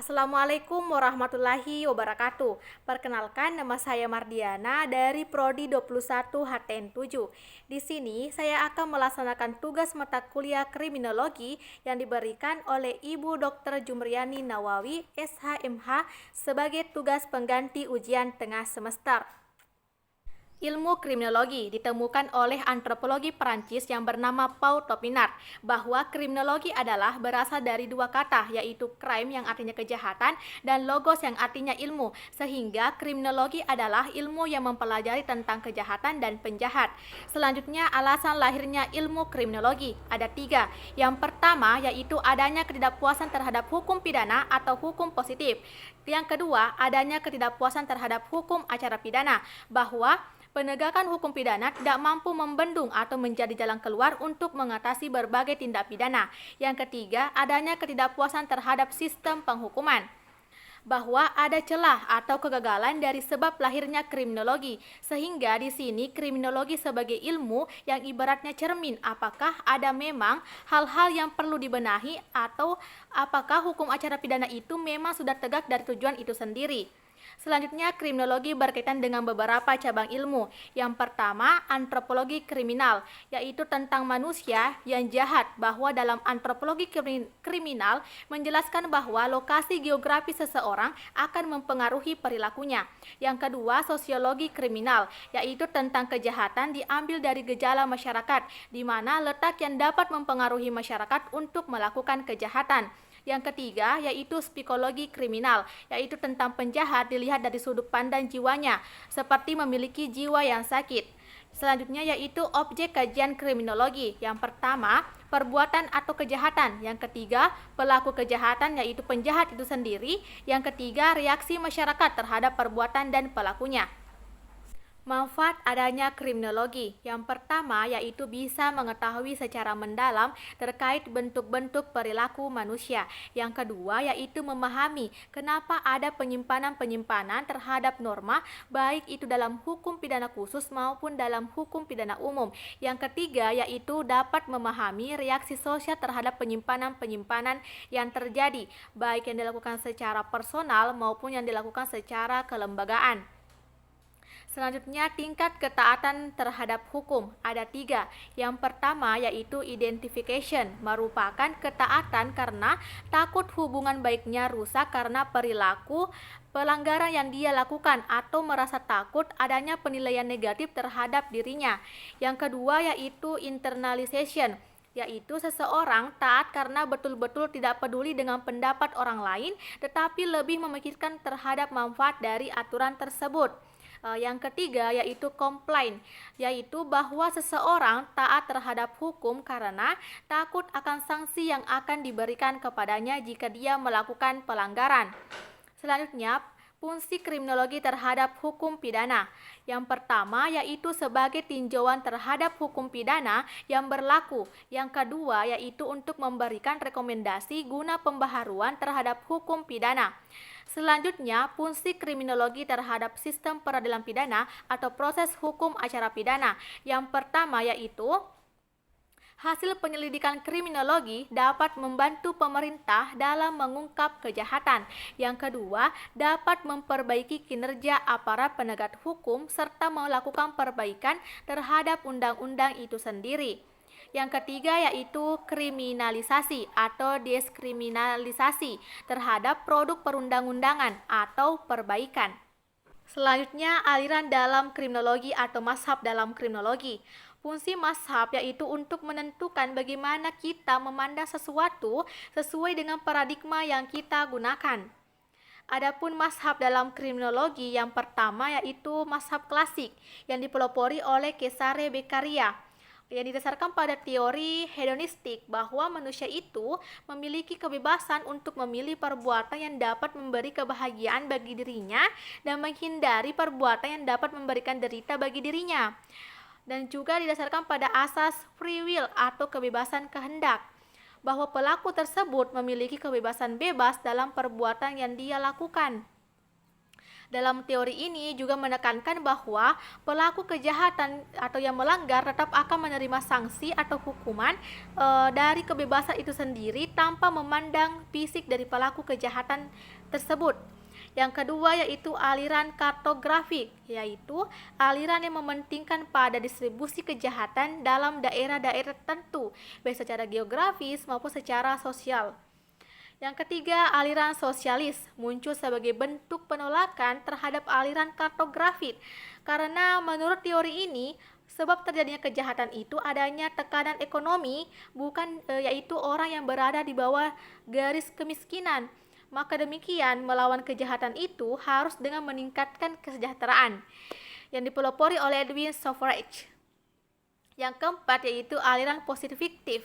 Assalamualaikum warahmatullahi wabarakatuh. Perkenalkan, nama saya Mardiana dari Prodi 21 HTN 7. Di sini saya akan melaksanakan tugas mata kuliah kriminologi yang diberikan oleh Ibu Dr. Jumriani Nawawi, SHMH, sebagai tugas pengganti ujian tengah semester. Ilmu kriminologi ditemukan oleh antropologi Perancis yang bernama Paul Topinard, bahwa kriminologi adalah berasal dari dua kata, yaitu crime yang artinya kejahatan dan logos yang artinya ilmu, sehingga kriminologi adalah ilmu yang mempelajari tentang kejahatan dan penjahat. Selanjutnya, alasan lahirnya ilmu kriminologi ada tiga. Yang pertama yaitu adanya ketidakpuasan terhadap hukum pidana atau hukum positif. Yang kedua, adanya ketidakpuasan terhadap hukum acara pidana, bahwa penegakan hukum pidana tidak mampu membendung atau menjadi jalan keluar untuk mengatasi berbagai tindak pidana. Yang ketiga, adanya ketidakpuasan terhadap sistem penghukuman, bahwa ada celah atau kegagalan dari sebab lahirnya kriminologi, sehingga di sini kriminologi sebagai ilmu yang ibaratnya cermin apakah ada memang hal-hal yang perlu dibenahi atau apakah hukum acara pidana itu memang sudah tegak dari tujuan itu sendiri. Selanjutnya, kriminologi berkaitan dengan beberapa cabang ilmu. Yang pertama, antropologi kriminal, yaitu tentang manusia yang jahat, bahwa dalam antropologi kriminal menjelaskan bahwa lokasi geografis seseorang akan mempengaruhi perilakunya. Yang kedua, sosiologi kriminal, yaitu tentang kejahatan diambil dari gejala masyarakat, di mana letak yang dapat mempengaruhi masyarakat untuk melakukan kejahatan. Yang ketiga yaitu psikologi kriminal, yaitu tentang penjahat dilihat dari sudut pandang jiwanya, seperti memiliki jiwa yang sakit. Selanjutnya yaitu objek kajian kriminologi. Yang pertama, perbuatan atau kejahatan. Yang ketiga, pelaku kejahatan yaitu penjahat itu sendiri. Yang ketiga, reaksi masyarakat terhadap perbuatan dan pelakunya. Manfaat adanya kriminologi. Yang pertama yaitu bisa mengetahui secara mendalam terkait bentuk-bentuk perilaku manusia. Yang kedua yaitu memahami kenapa ada penyimpanan-penyimpanan terhadap norma, baik itu dalam hukum pidana khusus maupun dalam hukum pidana umum. Yang ketiga yaitu dapat memahami reaksi sosial terhadap penyimpanan-penyimpanan yang terjadi, baik yang dilakukan secara personal maupun yang dilakukan secara kelembagaan. Selanjutnya, tingkat ketaatan terhadap hukum ada tiga. Yang pertama yaitu identification, merupakan ketaatan karena takut hubungan baiknya rusak karena perilaku pelanggaran yang dia lakukan atau merasa takut adanya penilaian negatif terhadap dirinya. Yang kedua yaitu internalization, yaitu seseorang taat karena betul-betul tidak peduli dengan pendapat orang lain, tetapi lebih memikirkan terhadap manfaat dari aturan tersebut. Yang ketiga yaitu complain, yaitu bahwa seseorang taat terhadap hukum karena takut akan sanksi yang akan diberikan kepadanya jika dia melakukan pelanggaran. Selanjutnya, fungsi kriminologi terhadap hukum pidana. Yang pertama yaitu sebagai tinjauan terhadap hukum pidana yang berlaku. Yang kedua yaitu untuk memberikan rekomendasi guna pembaharuan terhadap hukum pidana. Selanjutnya, fungsi kriminologi terhadap sistem peradilan pidana atau proses hukum acara pidana. Yang pertama yaitu hasil penyelidikan kriminologi dapat membantu pemerintah dalam mengungkap kejahatan. Yang kedua, dapat memperbaiki kinerja aparat penegak hukum serta melakukan perbaikan terhadap undang-undang itu sendiri. Yang ketiga yaitu kriminalisasi atau deskriminalisasi terhadap produk perundang-undangan atau perbaikan. Selanjutnya, aliran dalam kriminologi atau mazhab dalam kriminologi. Fungsi mazhab yaitu untuk menentukan bagaimana kita memandang sesuatu sesuai dengan paradigma yang kita gunakan. Adapun mazhab dalam kriminologi yang pertama yaitu mazhab klasik yang dipelopori oleh Cesare Beccaria, yang didasarkan pada teori hedonistik bahwa manusia itu memiliki kebebasan untuk memilih perbuatan yang dapat memberi kebahagiaan bagi dirinya dan menghindari perbuatan yang dapat memberikan derita bagi dirinya. Dan juga didasarkan pada asas free will atau kebebasan kehendak, bahwa pelaku tersebut memiliki kebebasan bebas dalam perbuatan yang dia lakukan. Dalam teori ini juga menekankan bahwa pelaku kejahatan atau yang melanggar tetap akan menerima sanksi atau hukuman dari kebebasan itu sendiri tanpa memandang fisik dari pelaku kejahatan tersebut. Yang kedua yaitu aliran kartografik, yaitu aliran yang mementingkan pada distribusi kejahatan dalam daerah-daerah tertentu, baik secara geografis maupun secara sosial. Yang ketiga, aliran sosialis muncul sebagai bentuk penolakan terhadap aliran kartografik. Karena menurut teori ini, sebab terjadinya kejahatan itu adanya tekanan ekonomi, bukan yaitu orang yang berada di bawah garis kemiskinan. Maka demikian, melawan kejahatan itu harus dengan meningkatkan kesejahteraan yang dipelopori oleh Edwin Suffrage. Yang keempat yaitu aliran positif fiktif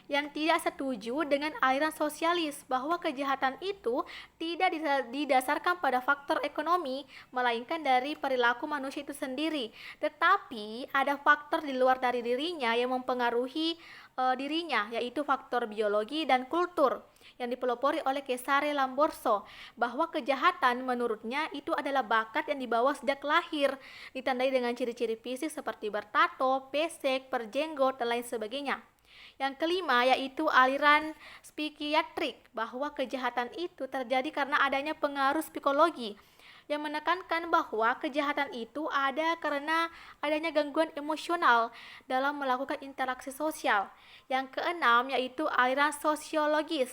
yang tidak setuju dengan aliran sosialis bahwa kejahatan itu tidak didasarkan pada faktor ekonomi melainkan dari perilaku manusia itu sendiri, tetapi ada faktor di luar dari dirinya yang mempengaruhi dirinya, yaitu faktor biologi dan kultur yang dipelopori oleh Cesare Lamborso, bahwa kejahatan menurutnya itu adalah bakat yang dibawa sejak lahir, ditandai dengan ciri-ciri fisik seperti bertato, pesek, perjenggot, dan lain sebagainya. Yang kelima yaitu aliran psikiatrik, bahwa kejahatan itu terjadi karena adanya pengaruh psikologi yang menekankan bahwa kejahatan itu ada karena adanya gangguan emosional dalam melakukan interaksi sosial. Yang keenam yaitu aliran sosiologis.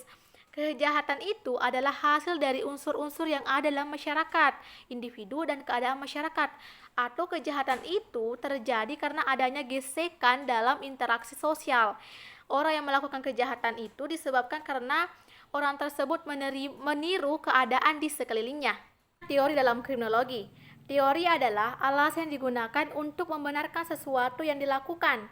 Kejahatan itu adalah hasil dari unsur-unsur yang ada dalam masyarakat, individu dan keadaan masyarakat. Atau kejahatan itu terjadi karena adanya gesekan dalam interaksi sosial. Orang yang melakukan kejahatan itu disebabkan karena orang tersebut meniru keadaan di sekelilingnya. Teori dalam kriminologi. Teori adalah alasan yang digunakan untuk membenarkan sesuatu yang dilakukan.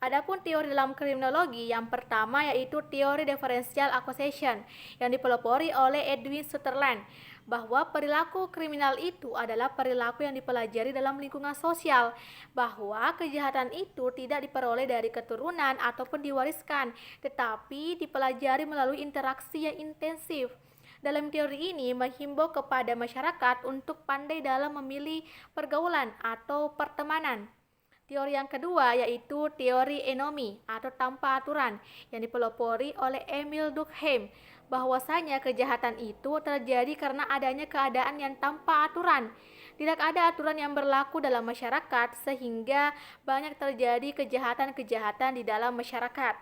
Adapun teori dalam kriminologi yang pertama yaitu teori differential accusation yang dipelopori oleh Edwin Sutherland, bahwa perilaku kriminal itu adalah perilaku yang dipelajari dalam lingkungan sosial, bahwa kejahatan itu tidak diperoleh dari keturunan ataupun diwariskan, tetapi dipelajari melalui interaksi yang intensif. Dalam teori ini menghimbau kepada masyarakat untuk pandai dalam memilih pergaulan atau pertemanan. Teori yang kedua yaitu teori enomi atau tanpa aturan yang dipelopori oleh Emil Durkheim, bahwasanya kejahatan itu terjadi karena adanya keadaan yang tanpa aturan. Tidak ada aturan yang berlaku dalam masyarakat sehingga banyak terjadi kejahatan-kejahatan di dalam masyarakat.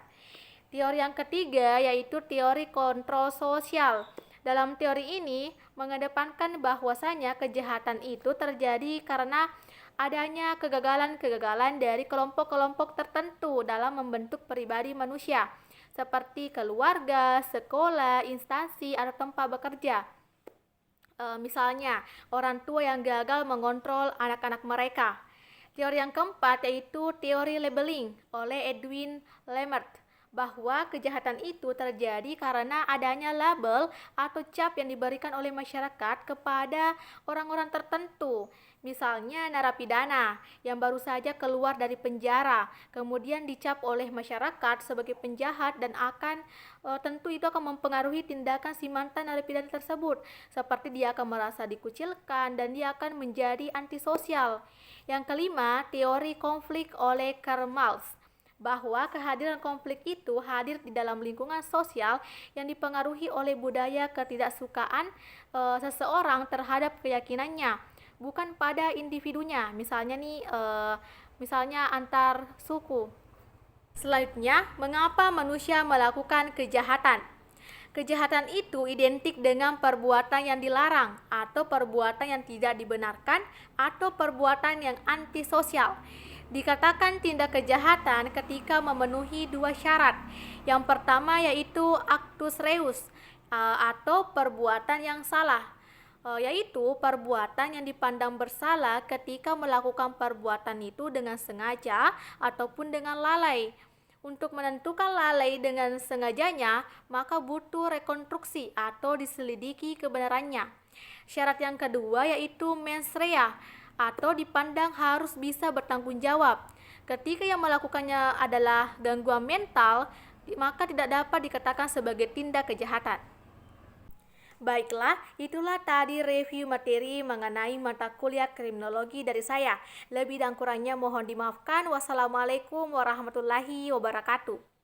Teori yang ketiga yaitu teori kontrol sosial. Dalam teori ini mengedepankan bahwasanya kejahatan itu terjadi karena adanya kegagalan-kegagalan dari kelompok-kelompok tertentu dalam membentuk pribadi manusia, seperti keluarga, sekolah, instansi, atau tempat bekerja. Misalnya, orang tua yang gagal mengontrol anak-anak mereka. Teori yang keempat yaitu teori labeling oleh Edwin Lemert, bahwa kejahatan itu terjadi karena adanya label atau cap yang diberikan oleh masyarakat kepada orang-orang tertentu. Misalnya narapidana yang baru saja keluar dari penjara, kemudian dicap oleh masyarakat sebagai penjahat dan tentu itu akan mempengaruhi tindakan si mantan narapidana tersebut, seperti dia akan merasa dikucilkan dan dia akan menjadi antisosial. Yang kelima, teori konflik oleh Karl Marx, bahwa kehadiran konflik itu hadir di dalam lingkungan sosial yang dipengaruhi oleh budaya ketidaksukaan seseorang terhadap keyakinannya, bukan pada individunya. Misalnya antar suku. Selanjutnya, mengapa manusia melakukan kejahatan? Kejahatan itu identik dengan perbuatan yang dilarang atau perbuatan yang tidak dibenarkan atau perbuatan yang antisosial. Dikatakan tindak kejahatan ketika memenuhi dua syarat. Yang pertama yaitu actus reus atau perbuatan yang salah, yaitu perbuatan yang dipandang bersalah ketika melakukan perbuatan itu dengan sengaja ataupun dengan lalai. Untuk menentukan lalai dengan sengajanya, maka butuh rekonstruksi atau diselidiki kebenarannya. Syarat yang kedua yaitu mens rea atau dipandang harus bisa bertanggung jawab. Ketika yang melakukannya adalah gangguan mental, maka tidak dapat dikatakan sebagai tindak kejahatan. Baiklah, itulah tadi review materi mengenai mata kuliah kriminologi dari saya. Lebih dan kurangnya mohon dimaafkan. Wassalamualaikum warahmatullahi wabarakatuh.